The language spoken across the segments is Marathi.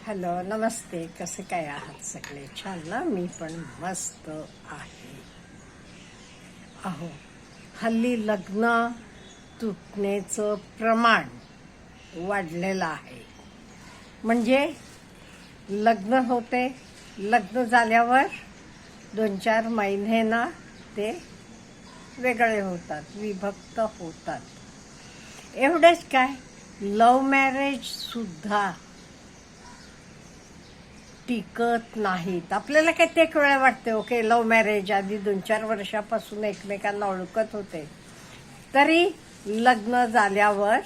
हॅलो, नमस्ते. कसे काय आहात सगळे? छान ना? मी पण मस्त आहे. अहो, हल्ली लग्न तुटण्याचं प्रमाण वाढलेलं आहे. म्हणजे लग्न होते, लग्न झाल्यावर 2-4 महिन्यांना ते वेगळे होतात, विभक्त होतात. एवढेच काय, लव्ह मॅरेज सुद्धा टिकत नाहीत. आपल्याला काय ते वेळा वाटते ओके लव्ह मॅरेज, आधी 2-4 वर्षापासून एकमेकांना ओळखत होते, तरी लग्न झाल्यावर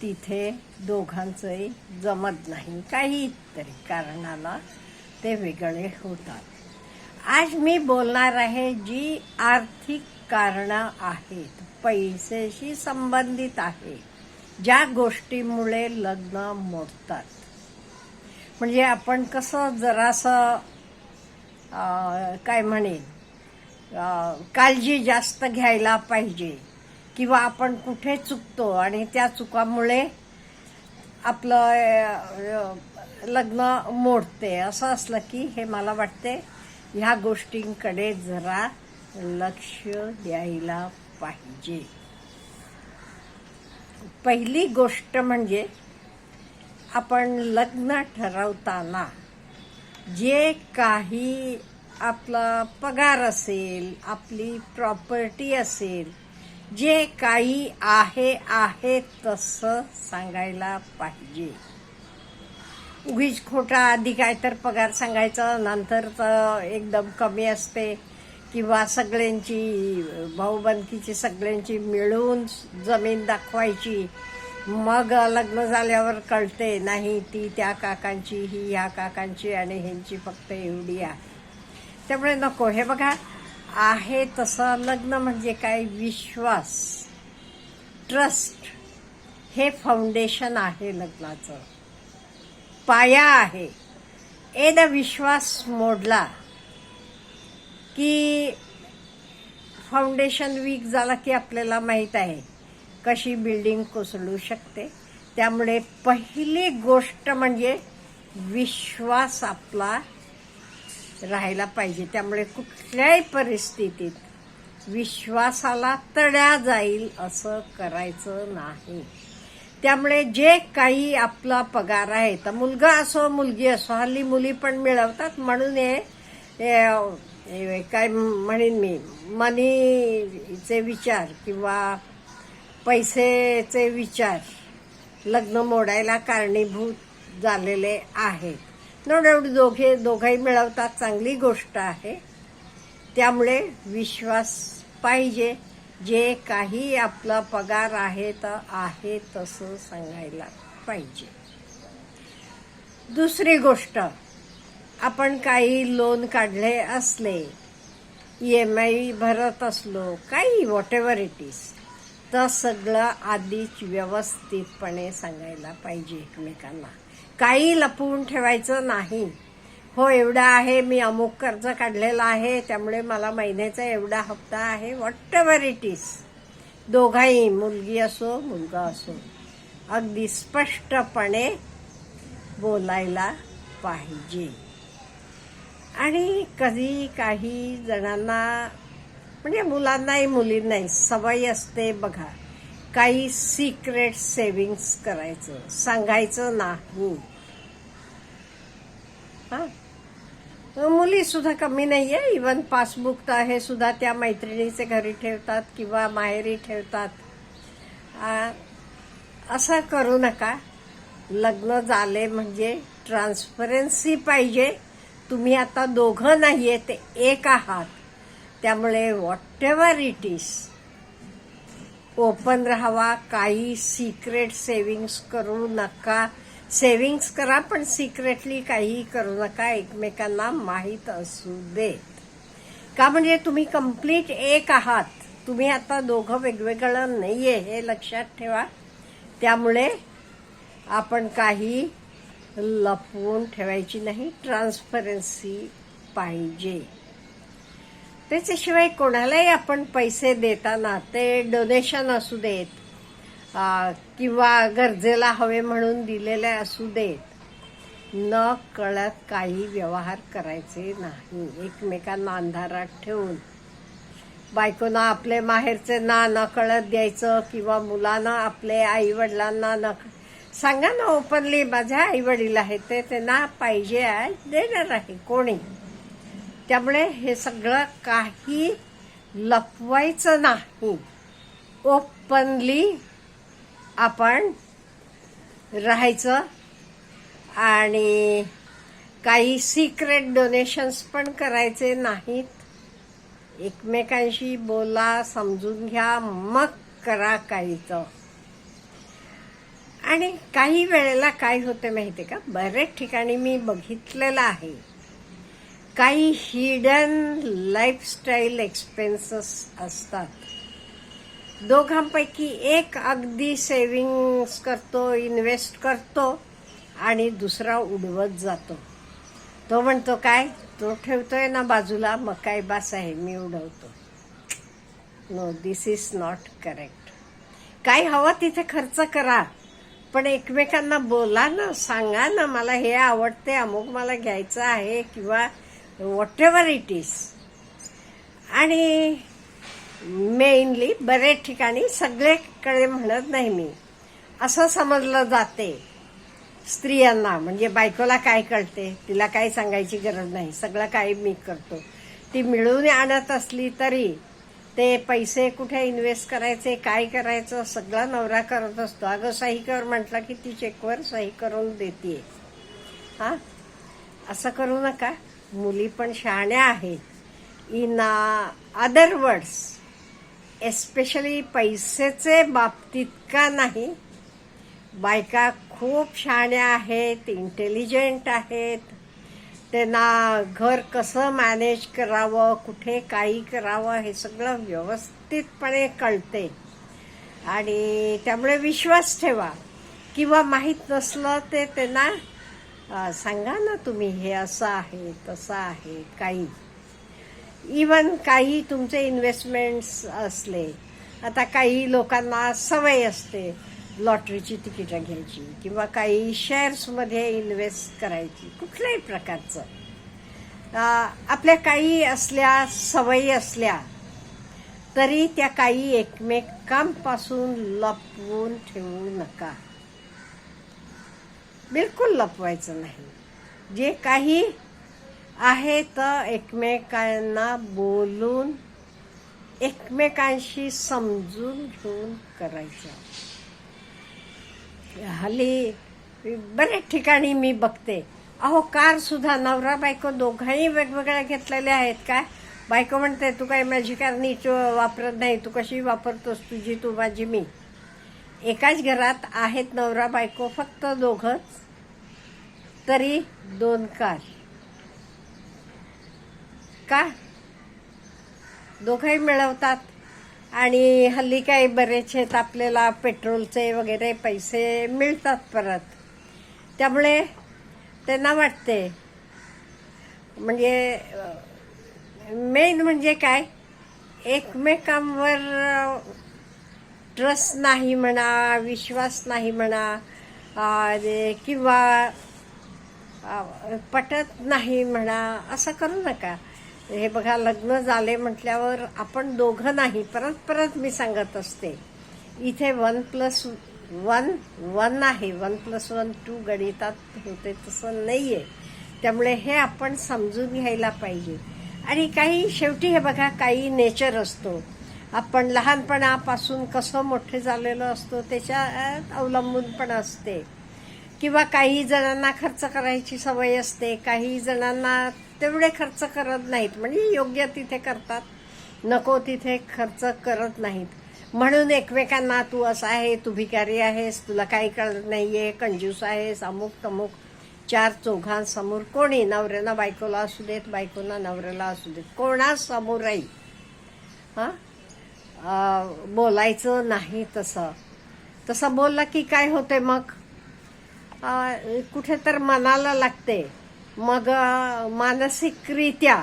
तिथे दोघांचंही जमत नाही, काही तरी कारणाला ते वेगळे होतात. आज मी बोलणार आहे जी आर्थिक कारणं आहेत, पैशाशी संबंधित आहे, ज्या गोष्टीमुळे लग्न मोडतात. म्हणजे आपण कसं जरासं काय म्हणेन, काळजी जास्त घ्यायला पाहिजे, किंवा आपण कुठे चुकतो आणि त्या चुकामुळे आपलं लग्न मोडते, असं असलं की हे मला वाटते ह्या गोष्टींकडे जरा लक्ष द्यायला पाहिजे. पहिली गोष्ट म्हणजे आपण लग्न ठरवताना जे काही आपला पगार असेल, आपली प्रॉपर्टी असेल, जे काही आहे तसं सांगायला पाहिजे. उगीच खोटा आधी काय तर पगार सांगायचा, नंतर तर एकदम कमी असते, किंवा सगळ्यांची भाऊबंदकीची सगळ्यांची मिळून जमीन दाखवायची, मग लग्न झाल्यावर कळते नाही ती त्या काकांची, ही ह्या काकांची, आणि ह्यांची फक्त एवढी आहे. त्यामुळे नको. हे बघा, आहे तसं लग्न म्हणजे काय, विश्वास, ट्रस्ट हे फाउंडेशन आहे लग्नाचं, पाया आहे. एकदा विश्वास मोडला की फाउंडेशन वीक झाला की आपल्याला माहीत आहे कशी बिल्डिंग कोसळू शकते. त्यामुळे पहिली गोष्ट म्हणजे विश्वास आपला राहायला पाहिजे. त्यामुळे कुठल्याही परिस्थितीत विश्वासाला तडा जाईल असं करायचं नाही. त्यामुळे जे काही आपला पगार आहे, तर मुलगा असो मुलगी असो, हल्ली मुली पण मिळवतात, म्हणून हे काय म्हणेन मी, मनीचे विचार किंवा पैसेचे विचार लग्न मोडायला कारणीभूत झालेले आहेत. नो डाऊट दोघंही मिळवतात, चांगली गोष्ट आहे. त्यामुळे विश्वास पाहिजे. जे काही आपला पगार आहे तर आहे तसं सांगायला पाहिजे. दुसरी गोष्ट, आपण काही लोन काढले असले, EMI भरत असलो, काही व्हॉटेवर इट इज, तर सगळं आधीच व्यवस्थितपणे सांगायला पाहिजे एकमेकांना. काही लपवून ठेवायचं नाही. हो, एवढा आहे, मी अमुक कर्ज काढलेला आहे, त्यामुळे मला महिन्याचा एवढा हप्ता आहे, व्हॉटेवर इट इज. दोघाही, मुलगी असो मुलगा असो, अगदी स्पष्टपणे बोलायला पाहिजे. आणि कधी काही जणांना, म्हणजे मुलांनाही मुलींनाही सवय असते बघा, काही सिक्रेट सेव्हिंग्स करायचं, सांगायचं नाही. मुली सुद्धा कमी नाहीये. इवन पासबुक तर हे सुद्धा त्या मैत्रिणीचे घरी ठेवतात किंवा माहेरी ठेवतात. असं करू नका. लग्न झाले म्हणजे ट्रान्सपरन्सी पाहिजे. तुम्ही आता दोघं नाहीये, ते एक आहात. त्यामुळे व्हॉटेवर इट इज ओपन राहावा. काही सिक्रेट सेव्हिंग्स करू नका. सेव्हिंग्स करा, पण सिक्रेटली काही करू नका. एकमेकांना माहीत असू देत. का, म्हणजे तुम्ही कंप्लीट एक आहात. तुम्ही आता दोघं वेगवेगळं नाहीये, हे लक्षात ठेवा. त्यामुळे आपण काही लपवून ठेवायची नाही. ट्रान्सपरन्सी पाहिजे. त्याच्याशिवाय कोणालाही आपण पैसे देताना, ते डोनेशन असू देत किंवा गरजेला हवे म्हणून दिलेले असू देत, न कळत काही व्यवहार करायचे नाही. एकमेकांना अंधारात ठेवून बायकोना आपले माहेरचे ना न कळत द्यायचं, किंवा मुलांना आपले आई वडिलांना न सांगा ना ओपनली, माझे आई वडील आहेत ते ना पाहिजे आहे देणार आहे कोणी. त्यामुळे हे सगळं काही लपवायचं नाही. ओपनली आपण राहायचं. आणि काही सिक्रेट डोनेशन्स पण करायचे नाहीत. एकमेकांशी बोला, समजून घ्या, मग करा काहीचं. आणि काही वेळेला काय होते माहिती का, बरेच ठिकाणी मी बघितलेलं आहे, काही हिडन लाईफस्टाईल एक्सपेन्सेस असतात. दोघांपैकी एक अगदी सेव्हिंग्स करतो, इन्व्हेस्ट करतो, आणि दुसरा उडवत जातो. तो म्हणतो काय, तो ठेवतोय ना बाजूला, मग काय बास आहे मी उडवतो. No, this is not correct. काय हवं तिथे खर्च करा, पण एकमेकांना बोला ना, सांगा ना मला हे आवडते, अमुक मला घ्यायचं आहे, किंवा व्हॉट एव्हर इट इज. आणि मेनली बरेच ठिकाणी, सगळीकडे म्हणत नाही मी, असं समजलं जाते स्त्रियांना, म्हणजे बायकोला काय कळते, तिला काय सांगायची गरज नाही, सगळं काय मी करतो. ती मिळून आणत असली तरी ते पैसे कुठे इन्व्हेस्ट करायचे, काय करायचं, सगळं नवरा करत असतो. अगं सही कर म्हटलं की ती चेकवर सही करून देते. हा, असं करू नका. मुली पण शहाण्या आहेत. इन अदर वर्ड्स, एस्पेशली पैसेचे बाबतीत का नाही, बायका खूप शहाण्या आहेत, इंटेलिजंट आहेत. त्यांना घर कसं मॅनेज करावं, कुठे काही करावं, हे सगळं व्यवस्थितपणे कळते. आणि त्यामुळे विश्वास ठेवा, किंवा माहीत नसलं ते त्यांना सांगा ना तुम्ही, हे असं आहे तसं आहे. काही इवन काही तुमचे इन्व्हेस्टमेंट्स असले, आता काही लोकांना सवय असते लॉटरीची तिकीटं घ्यायची, किंवा काही शेअर्समध्ये इन्व्हेस्ट करायची, कुठल्याही प्रकारचं. आपल्या काही असल्या सवयी असल्या तरी त्या काही एकमेकांपासून लपवून ठेवू नका. बिलकुल लपवायचं नाही. जे काही आहे तर एकमेकांना बोलून, एकमेकांशी समजून घेऊन करायचं. हल्ली बरेच ठिकाणी मी बघते, अहो कार सुद्धा नवरा बायको दोघांनी वेगवेगळ्या घेतलेल्या आहेत. काय बायको म्हणते, तू काय माझी कार नीट वापरत नाही, तू कशी वापरतोस, तुझी तू माझी मी. एकाच घरात आहेत नवरा बायको, फक्त दोघंच, तरी दोन कार. का? दोघंही मिळवतात. आणि हल्ली काही बरेच आहेत, आपल्याला पेट्रोलचे वगैरे पैसे मिळतात परत. त्यामुळे त्यांना वाटते, म्हणजे मेन म्हणजे काय, एकमेकांवर ट्रस्ट नाही म्हणा, विश्वास नाही म्हणा, किंवा पटत नाही म्हणा, असं करू नका. हे बघा, लग्न झाले म्हटल्यावर आपण दोघं नाही, परत परत मी सांगत असते, इथे 1+1 आहे, 1+1 2 गणितात होते, तसं नाही आहे. त्यामुळे हे आपण समजून घ्यायला पाहिजे. आणि काही शेवटी हे बघा, काही नेचर असतो, आपण लहानपणापासून कसं मोठे झालेलो असतो त्याच्यात अवलंबून पण असते. किंवा काही जणांना खर्च करायची सवय असते, काही जणांना तेवढे खर्च करत नाहीत, म्हणजे योग्य तिथे करतात, नको तिथे खर्च करत नाहीत. म्हणून एकमेकांना तू असं आहे, तू भिकारी आहेस, तुला काही कळत नाहीये, कंजूस आहेस, अमुक तमुक, चार चौघांसमोर, कोणी, नवऱ्याला बायकोला असू देत, बायकोला नवऱ्याला असू देत, कोणासमोरही बोलायचं नाही. तसं बोललं की काय होते, मग कुठे तर मनाला लागते. मग मानसिकरित्या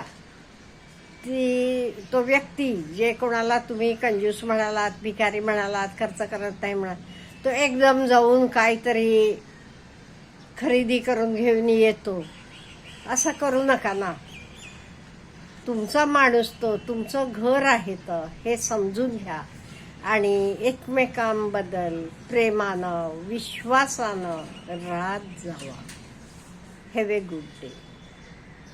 तो व्यक्ती, जे कोणाला तुम्ही कंजूस म्हणालात, भिकारी म्हणालात, खर्च करत नाही म्हणालात, तो एकदम जाऊन काहीतरी खरेदी करून घेऊन येतो, असं करू नका ना. तुमचा माणूस तो, तुमचं घर आहे तर हे समजून घ्या आणि एकमेकांबद्दल प्रेमानं विश्वासानं राहत जावा. Have a good day.